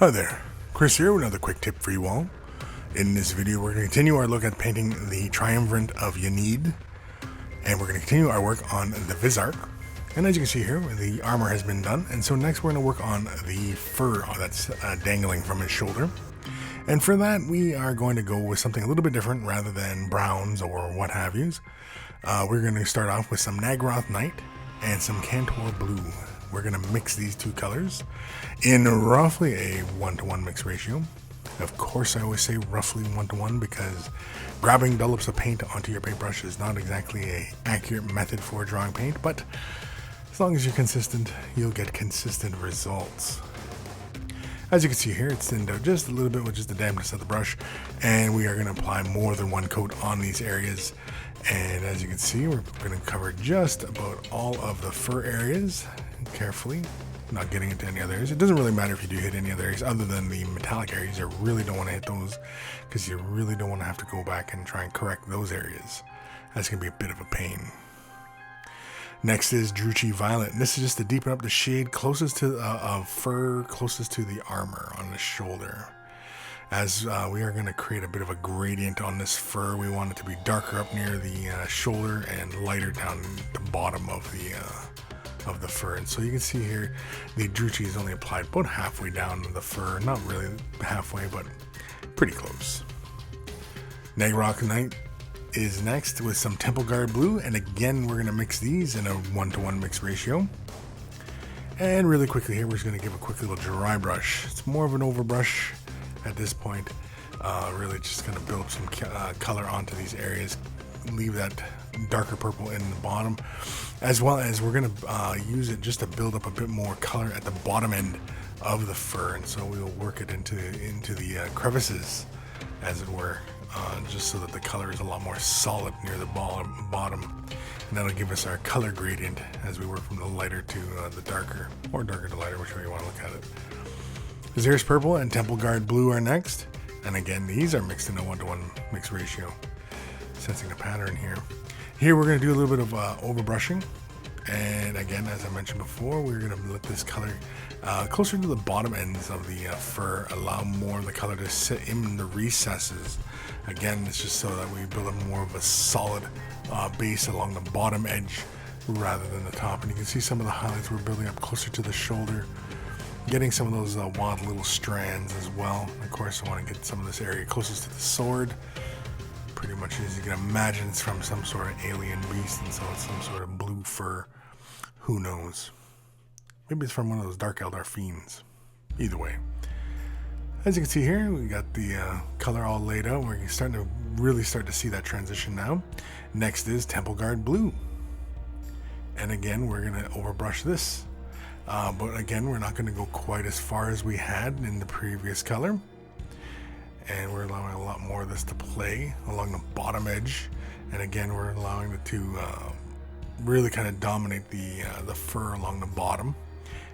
Hi there, Chris here with another quick tip for you all. In this video we're going to continue our look at painting the Triumvirate of Yanid, and we're going to continue our work on the Visarch. And as you can see here, the armor has been done, and so next we're going to work on the fur that's dangling from his shoulder. And for that we are going to go with something a little bit different rather than browns or what have yous. We're going to start off with some Negron Ink and some Cantor Blue. We're going to mix these two colors in roughly a 1-to-1 mix ratio. Of course, I always say roughly 1-to-1 because grabbing dollops of paint onto your paintbrush is not exactly an accurate method for drawing paint, but as long as you're consistent, you'll get consistent results. As you can see here, it's thinned out just a little bit with just the dampness of the brush, and we are going to apply more than one coat on these areas. And as you can see, we're going to cover just about all of the fur areas carefully, not getting into any other areas. It doesn't really matter if you do hit any other areas other than the metallic areas. You really don't want to hit those because you really don't want to have to go back and try and correct those areas. That's going to be a bit of a pain. Next is Chee Violet, and this is just to deepen up the shade closest to of fur, closest to the armor on the shoulder. As we are going to create a bit of a gradient on this fur, we want it to be darker up near the shoulder and lighter down the bottom of the fur. And so you can see here, the Chee is only applied about halfway down the fur, not really halfway, but pretty close. Negron Ink is next with some Temple Guard Blue, and again we're going to mix these in a 1-to-1 mix ratio. And really quickly here, we're just going to give a quick little dry brush. It's more of an overbrush at this point, really just going to build some color onto these areas, leave that darker purple in the bottom, as well as we're going to use it just to build up a bit more color at the bottom end of the fur. And so we will work it into the crevices, as it were, just so that the color is a lot more solid near the bottom. And that'll give us our color gradient as we work from the lighter to the darker, or darker to lighter, whichever you want to look at it. Visarch Purple and Temple Guard Blue are next, and again these are mixed in a 1-to-1 mix ratio. Sensing a pattern here. Here we're going to do a little bit of overbrushing, and again, as I mentioned before, we're going to let this color closer to the bottom ends of the fur, allow more of the color to sit in the recesses. Again, it's just so that we build up more of a solid base along the bottom edge rather than the top. And you can see some of the highlights we're building up closer to the shoulder, getting some of those wild little strands as well. Of course, I want to get some of this area closest to the sword. Pretty much, as you can imagine, it's from some sort of alien beast, and so it's some sort of blue fur. Who knows? Maybe it's from one of those Dark Eldar fiends. Either way. As you can see here, we got the color all laid out. We're starting to really start to see that transition now. Next is Temple Guard Blue. And again, we're going to overbrush this. But again, we're not going to go quite as far as we had in the previous color. And we're allowing a lot more of this to play along the bottom edge. And again, we're allowing it to really kind of dominate the fur along the bottom.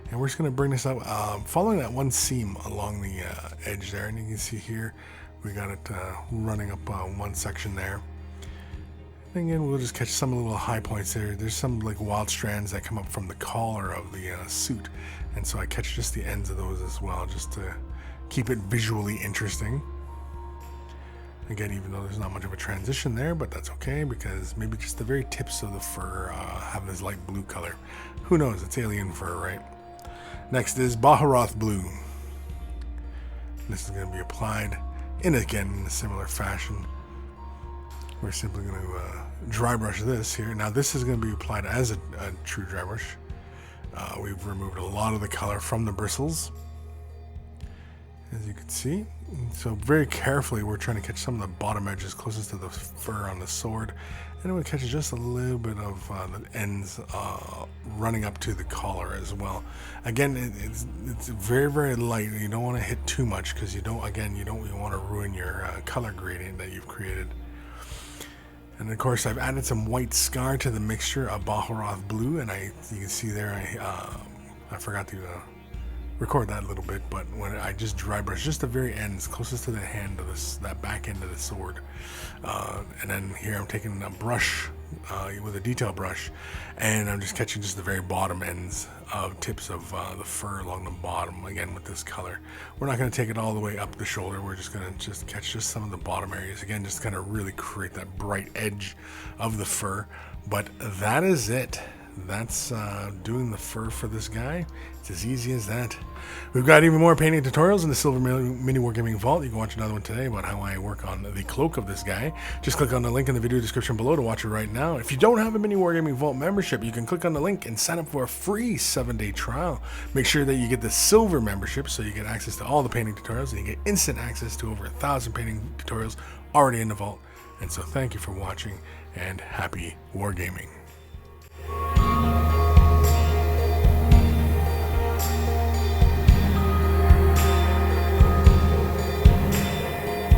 And we're just going to bring this up, following that one seam along the edge there. And you can see here, we got it running up one section there. And again, we'll just catch some little high points there. There's some like wild strands that come up from the collar of the suit. And so I catch just the ends of those as well, just to keep it visually interesting. Again, even though there's not much of a transition there, but that's okay because maybe just the very tips of the fur have this light blue color. Who knows? It's alien fur, right? Next is Baja Roth Blue. This is going to be applied in a similar fashion. We're simply going to dry brush this here. Now this is going to be applied as a true dry brush. We've removed a lot of the color from the bristles, as you can see. So very carefully we're trying to catch some of the bottom edges closest to the fur on the sword, and we catch just a little bit of the ends running up to the collar as well. Again, it's very, very light. You don't want to hit too much because you want to ruin your color gradient that you've created. And of course, I've added some white scar to the mixture of Baja Roth Blue, and you can see there I forgot to record that a little bit, but when I just dry brush just the very ends, closest to the hand of this, that back end of the sword. And then here I'm taking a brush with a detail brush, and I'm just catching just the very bottom ends of tips of the fur along the bottom, again with this color. We're not going to take it all the way up the shoulder, we're just going to just catch just some of the bottom areas, again just kind of really create that bright edge of the fur. But that is it. That's doing the fur for this guy. It's as easy as that. We've got even more painting tutorials in the Silver MiniWarGaming Vault. You can watch another one today about how I work on the cloak of this guy. Just click on the link in the video description below to watch it right now. If you don't have a MiniWarGaming Vault membership, you can click on the link and sign up for a free 7-day trial. Make sure that you get the Silver membership so you get access to all the painting tutorials, and you get instant access to over 1,000 painting tutorials already in the vault. And so thank you for watching, and happy wargaming.